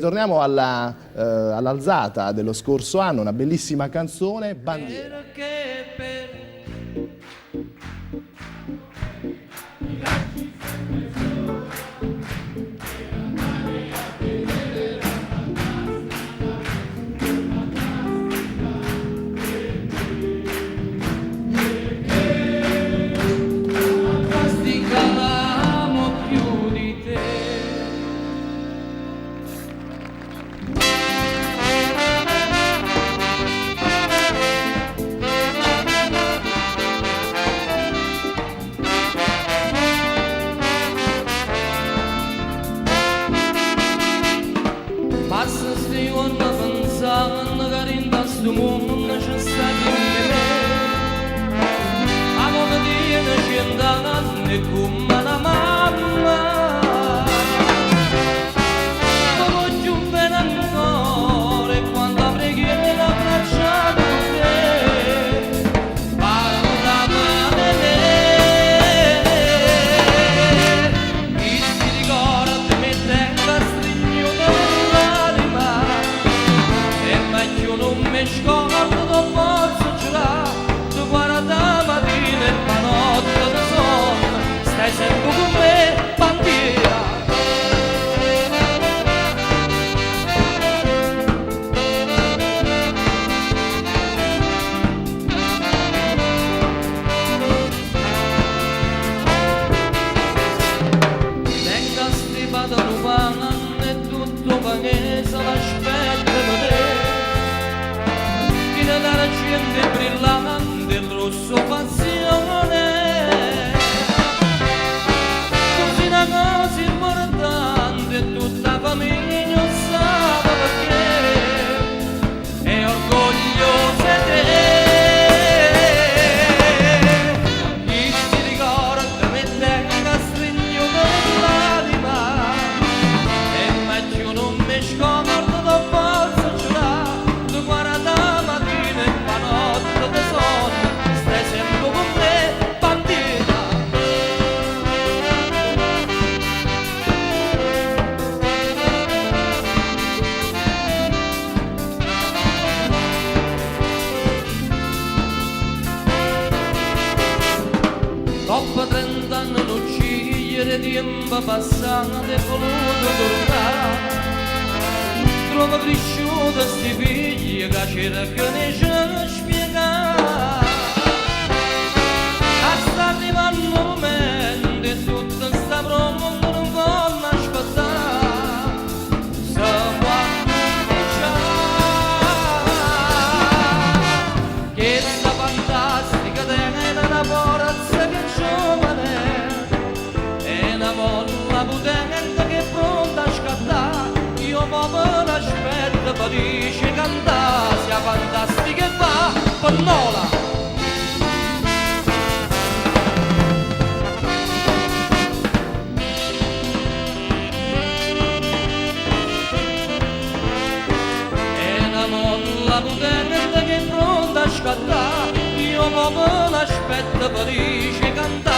ritorniamo all'alzata dello scorso anno, una bellissima canzone, Bandiera. Passa sti quando pensando che in questo mondo c'è stato in me. Amore tiene 100 anni come una mamma. Ma voglio bene ancora e quando preghiera abbracciato con te. Parlami di me. Chi si ricorda di me tenga stringiuto non mi scordo, non posso giurare, tu guarda mattina e la notte da sonno, stai sempre con me, bandiera. Tenga stripato un pane e tutto paese l'aspetta da te. L'argento brillante, il rosso passione, così una cosa importante, tutta la famiglia non sa perché, è orgogliosa di te. Chi si ricorda me tenga stringiuto nell'anima, e meglio non mi scordo, non posso giurare, tu guarda stai sempre con me, bandiera. Dopo 30 anni non ci tempo passato e voluto tornare. Trovo cresciuto sti figli che cercano di spiegare. Sta arrivando un momento e tutta sta pronta non voglio aspettare. Se quando diciamo che sta fantastica è una forza che è giovane, è una molla potente che è pronta a scattare. Io proprio l'aspetto per dice cantare, sia fantastica e va, pannola. La potente che è pronta a scattare, io proprio l'aspetto per dice cantare.